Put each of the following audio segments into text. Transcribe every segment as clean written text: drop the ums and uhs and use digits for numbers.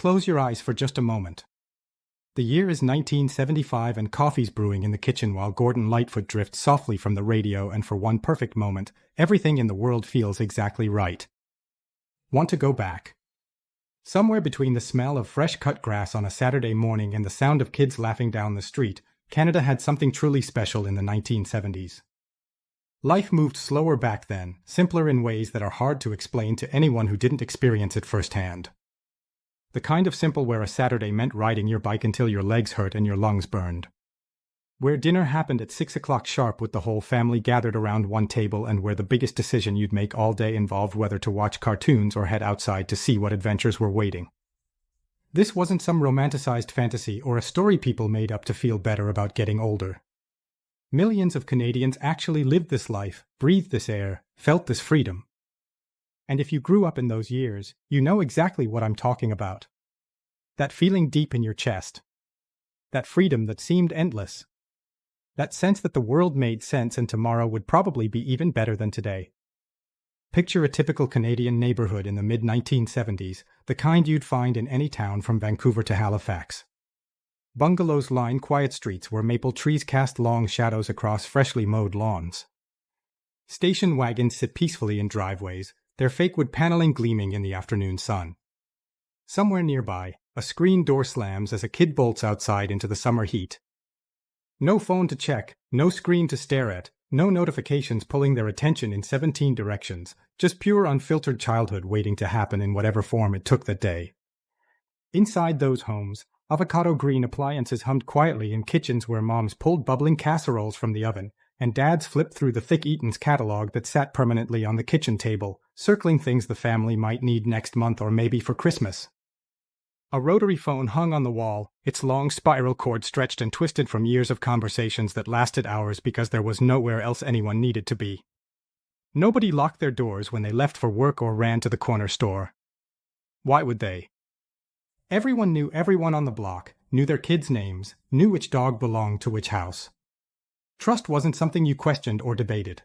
Close your eyes for just a moment. The year is 1975 and coffee's brewing in the kitchen while Gordon Lightfoot drifts softly from the radio, and for one perfect moment, everything in the world feels exactly right. Want to go back? Somewhere between the smell of fresh-cut grass on a Saturday morning and the sound of kids laughing down the street, Canada had something truly special in the 1970s. Life moved slower back then, simpler in ways that are hard to explain to anyone who didn't experience it firsthand. The kind of simple where a Saturday meant riding your bike until your legs hurt and your lungs burned. Where dinner happened at 6 o'clock sharp with the whole family gathered around one table, and where the biggest decision you'd make all day involved whether to watch cartoons or head outside to see what adventures were waiting. This wasn't some romanticized fantasy or a story people made up to feel better about getting older. Millions of Canadians actually lived this life, breathed this air, felt this freedom. And if you grew up in those years, you know exactly what I'm talking about. That feeling deep in your chest. That freedom that seemed endless. That sense that the world made sense and tomorrow would probably be even better than today. Picture a typical Canadian neighbourhood in the mid-1970s, the kind you'd find in any town from Vancouver to Halifax. Bungalows line quiet streets where maple trees cast long shadows across freshly mowed lawns. Station wagons sit peacefully in driveways, their fake wood paneling gleaming in the afternoon sun. Somewhere nearby, a screen door slams as a kid bolts outside into the summer heat. No phone to check, no screen to stare at, no notifications pulling their attention in 17 directions, just pure unfiltered childhood waiting to happen in whatever form it took that day. Inside those homes, avocado-green appliances hummed quietly in kitchens where moms pulled bubbling casseroles from the oven, and dads flipped through the thick Eaton's catalog that sat permanently on the kitchen table, circling things the family might need next month or maybe for Christmas. A rotary phone hung on the wall, its long spiral cord stretched and twisted from years of conversations that lasted hours because there was nowhere else anyone needed to be. Nobody locked their doors when they left for work or ran to the corner store. Why would they? Everyone knew everyone on the block, knew their kids' names, knew which dog belonged to which house. Trust wasn't something you questioned or debated.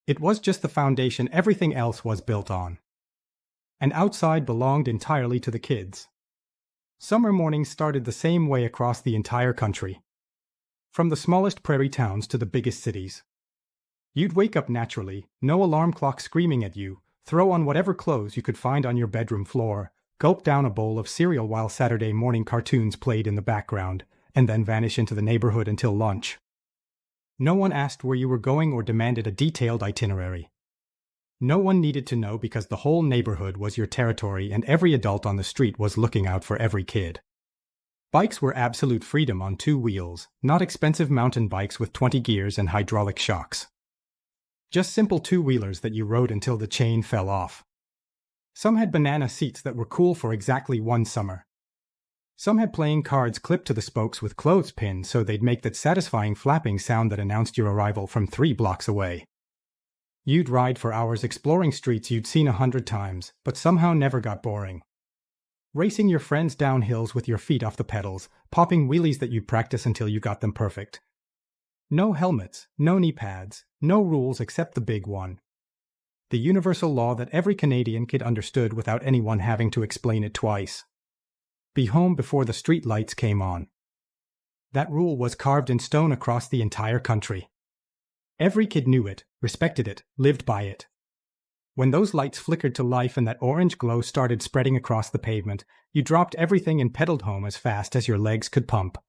It was just the foundation everything else was built on. And outside belonged entirely to the kids. Summer mornings started the same way across the entire country. From the smallest prairie towns to the biggest cities. You'd wake up naturally, no alarm clock screaming at you, throw on whatever clothes you could find on your bedroom floor, gulp down a bowl of cereal while Saturday morning cartoons played in the background, and then vanish into the neighborhood until lunch. No one asked where you were going or demanded a detailed itinerary. No one needed to know because the whole neighborhood was your territory and every adult on the street was looking out for every kid. Bikes were absolute freedom on 2 wheels, not expensive mountain bikes with 20 gears and hydraulic shocks. Just simple 2-wheelers that you rode until the chain fell off. Some had banana seats that were cool for exactly one summer. Some had playing cards clipped to the spokes with clothespins so they'd make that satisfying flapping sound that announced your arrival from 3 blocks away. You'd ride for hours exploring streets you'd seen 100 times, but somehow never got boring. Racing your friends down hills with your feet off the pedals, popping wheelies that you'd practice until you got them perfect. No helmets, no knee pads, no rules except the big one. The universal law that every Canadian kid understood without anyone having to explain it twice. Be home before the streetlights came on. That rule was carved in stone across the entire country. Every kid knew it, respected it, lived by it. When those lights flickered to life and that orange glow started spreading across the pavement, you dropped everything and pedaled home as fast as your legs could pump.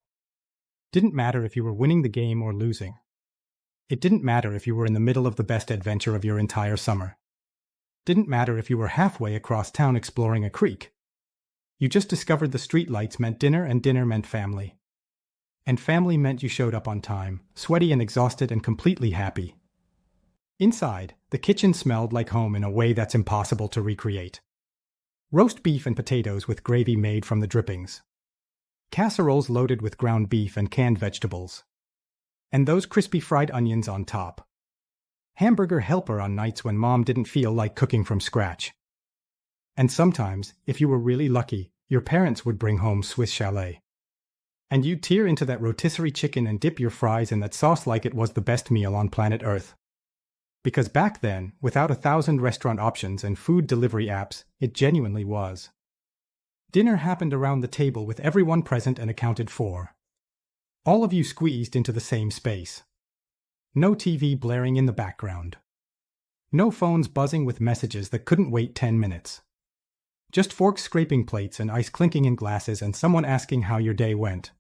Didn't matter if you were winning the game or losing. It didn't matter if you were in the middle of the best adventure of your entire summer. Didn't matter if you were halfway across town exploring a creek. You just discovered the streetlights meant dinner and dinner meant family. And family meant you showed up on time, sweaty and exhausted and completely happy. Inside, the kitchen smelled like home in a way that's impossible to recreate. Roast beef and potatoes with gravy made from the drippings. Casseroles loaded with ground beef and canned vegetables. And those crispy fried onions on top. Hamburger helper on nights when mom didn't feel like cooking from scratch. And sometimes, if you were really lucky, your parents would bring home Swiss chalet. And you'd tear into that rotisserie chicken and dip your fries in that sauce like it was the best meal on planet Earth. Because back then, without 1,000 restaurant options and food delivery apps, it genuinely was. Dinner happened around the table with everyone present and accounted for. All of you squeezed into the same space. No TV blaring in the background. No phones buzzing with messages that couldn't wait 10 minutes. Just forks scraping plates and ice clinking in glasses and someone asking how your day went.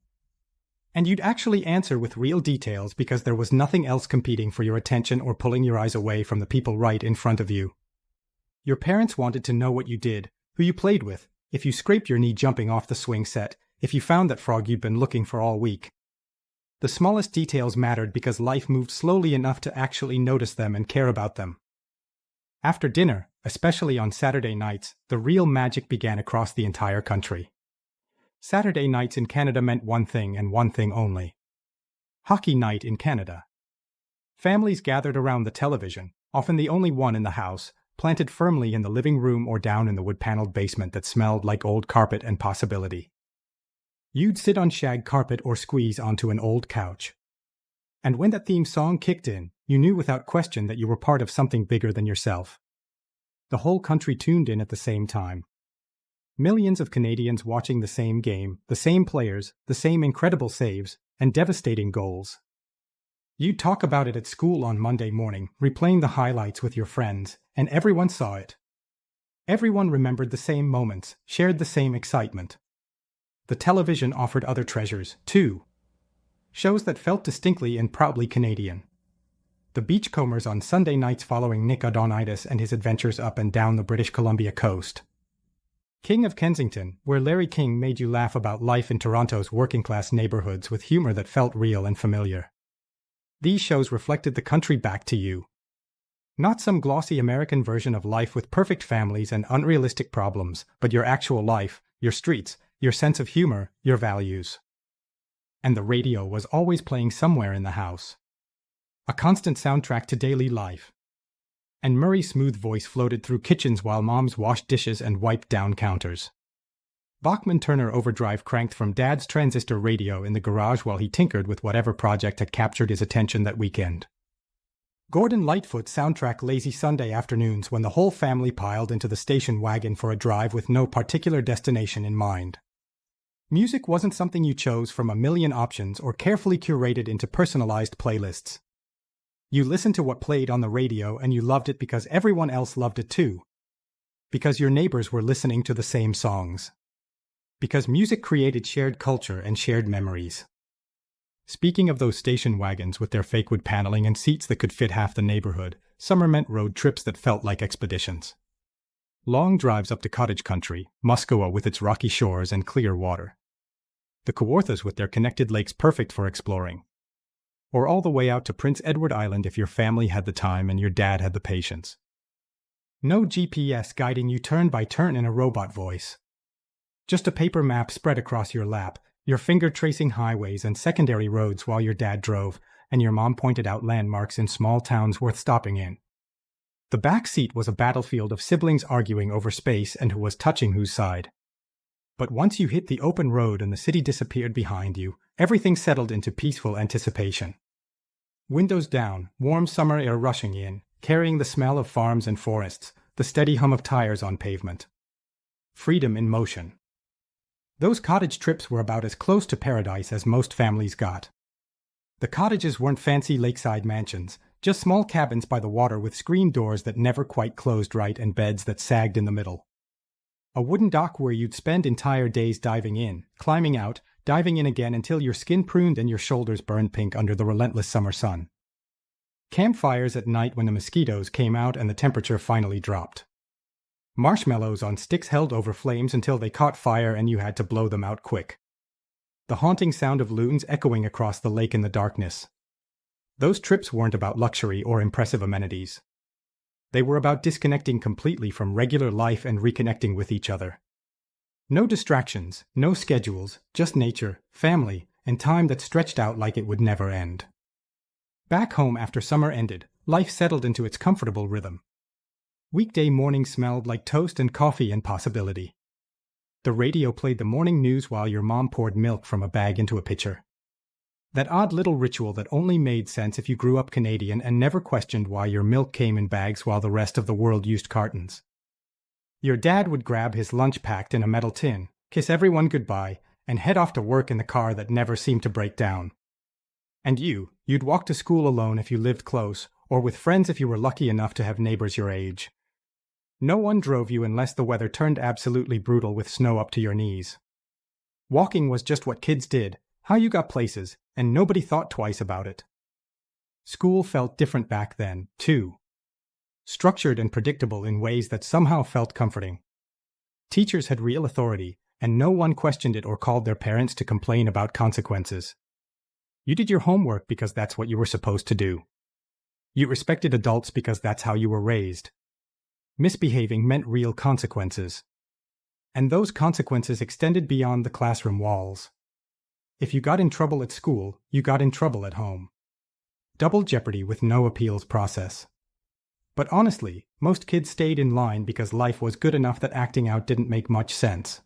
And you'd actually answer with real details because there was nothing else competing for your attention or pulling your eyes away from the people right in front of you. Your parents wanted to know what you did, who you played with, if you scraped your knee jumping off the swing set, if you found that frog you'd been looking for all week. The smallest details mattered because life moved slowly enough to actually notice them and care about them. After dinner, especially on Saturday nights, the real magic began across the entire country. Saturday nights in Canada meant one thing and one thing only. Hockey night in Canada. Families gathered around the television, often the only one in the house, planted firmly in the living room or down in the wood-paneled basement that smelled like old carpet and possibility. You'd sit on shag carpet or squeeze onto an old couch. And when that theme song kicked in, you knew without question that you were part of something bigger than yourself. The whole country tuned in at the same time. Millions of Canadians watching the same game, the same players, the same incredible saves, and devastating goals. You'd talk about it at school on Monday morning, replaying the highlights with your friends, and everyone saw it. Everyone remembered the same moments, shared the same excitement. The television offered other treasures, too. Shows that felt distinctly and proudly Canadian. The beachcombers on Sunday nights following Nick Adonitis and his adventures up and down the British Columbia coast. King of Kensington, where Larry King made you laugh about life in Toronto's working-class neighbourhoods with humour that felt real and familiar. These shows reflected the country back to you. Not some glossy American version of life with perfect families and unrealistic problems, but your actual life, your streets, your sense of humour, your values. And the radio was always playing somewhere in the house. A constant soundtrack to daily life. And Murray's smooth voice floated through kitchens while moms washed dishes and wiped down counters. Bachman-Turner Overdrive cranked from Dad's transistor radio in the garage while he tinkered with whatever project had captured his attention that weekend. Gordon Lightfoot's soundtrack lazy Sunday afternoons when the whole family piled into the station wagon for a drive with no particular destination in mind. Music wasn't something you chose from a million options or carefully curated into personalized playlists. You listened to what played on the radio and you loved it because everyone else loved it too. Because your neighbors were listening to the same songs. Because music created shared culture and shared memories. Speaking of those station wagons with their fake wood paneling and seats that could fit half the neighborhood, summer meant road trips that felt like expeditions. Long drives up to cottage country, Muskoka with its rocky shores and clear water. The Kawarthas with their connected lakes perfect for exploring. Or all the way out to Prince Edward Island if your family had the time and your dad had the patience. No GPS guiding you turn by turn in a robot voice. Just a paper map spread across your lap, your finger tracing highways and secondary roads while your dad drove, and your mom pointed out landmarks in small towns worth stopping in. The back seat was a battlefield of siblings arguing over space and who was touching whose side. But once you hit the open road and the city disappeared behind you, everything settled into peaceful anticipation. Windows down, warm summer air rushing in, carrying the smell of farms and forests, the steady hum of tires on pavement. Freedom in motion. Those cottage trips were about as close to paradise as most families got. The cottages weren't fancy lakeside mansions, just small cabins by the water with screen doors that never quite closed right and beds that sagged in the middle. A wooden dock where you'd spend entire days diving in, climbing out, diving in again until your skin pruned and your shoulders burned pink under the relentless summer sun. Campfires at night when the mosquitoes came out and the temperature finally dropped. Marshmallows on sticks held over flames until they caught fire and you had to blow them out quick. The haunting sound of loons echoing across the lake in the darkness. Those trips weren't about luxury or impressive amenities. They were about disconnecting completely from regular life and reconnecting with each other. No distractions, no schedules, just nature, family, and time that stretched out like it would never end. Back home after summer ended, life settled into its comfortable rhythm. Weekday mornings smelled like toast and coffee and possibility. The radio played the morning news while your mom poured milk from a bag into a pitcher. That odd little ritual that only made sense if you grew up Canadian and never questioned why your milk came in bags while the rest of the world used cartons. Your dad would grab his lunch packed in a metal tin, kiss everyone goodbye, and head off to work in the car that never seemed to break down. And you'd walk to school alone if you lived close, or with friends if you were lucky enough to have neighbors your age. No one drove you unless the weather turned absolutely brutal with snow up to your knees. Walking was just what kids did, how you got places, and nobody thought twice about it. School felt different back then, too. Structured and predictable in ways that somehow felt comforting. Teachers had real authority, and no one questioned it or called their parents to complain about consequences. You did your homework because that's what you were supposed to do. You respected adults because that's how you were raised. Misbehaving meant real consequences. And those consequences extended beyond the classroom walls. If you got in trouble at school, you got in trouble at home. Double jeopardy with no appeals process. But honestly, most kids stayed in line because life was good enough that acting out didn't make much sense.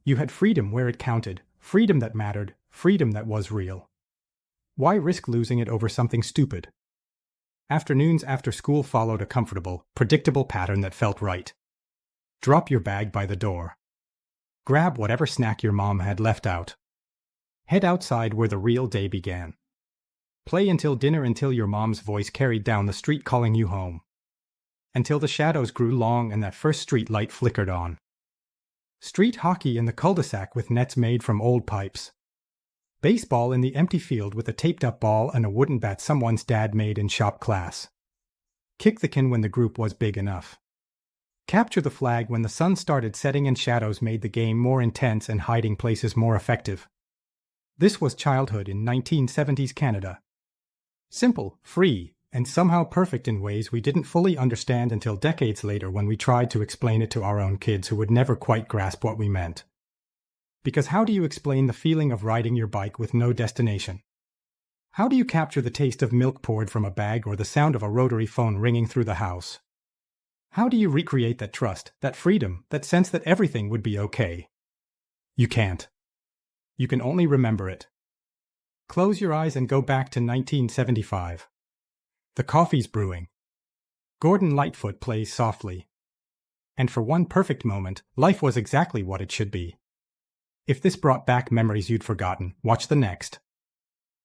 You had freedom where it counted, freedom that mattered, freedom that was real. Why risk losing it over something stupid? Afternoons after school followed a comfortable, predictable pattern that felt right. Drop your bag by the door. Grab whatever snack your mom had left out. Head outside where the real day began. Play until dinner until your mom's voice carried down the street calling you home. Until the shadows grew long and that first street light flickered on. Street hockey in the cul-de-sac with nets made from old pipes. Baseball in the empty field with a taped-up ball and a wooden bat someone's dad made in shop class. Kick the can when the group was big enough. Capture the flag when the sun started setting and shadows made the game more intense and hiding places more effective. This was childhood in 1970s Canada. Simple, free, and somehow perfect in ways we didn't fully understand until decades later when we tried to explain it to our own kids who would never quite grasp what we meant. Because how do you explain the feeling of riding your bike with no destination? How do you capture the taste of milk poured from a bag or the sound of a rotary phone ringing through the house? How do you recreate that trust, that freedom, that sense that everything would be okay? You can't. You can only remember it. Close your eyes and go back to 1975. The coffee's brewing. Gordon Lightfoot plays softly. And for one perfect moment, life was exactly what it should be. If this brought back memories you'd forgotten, watch the next.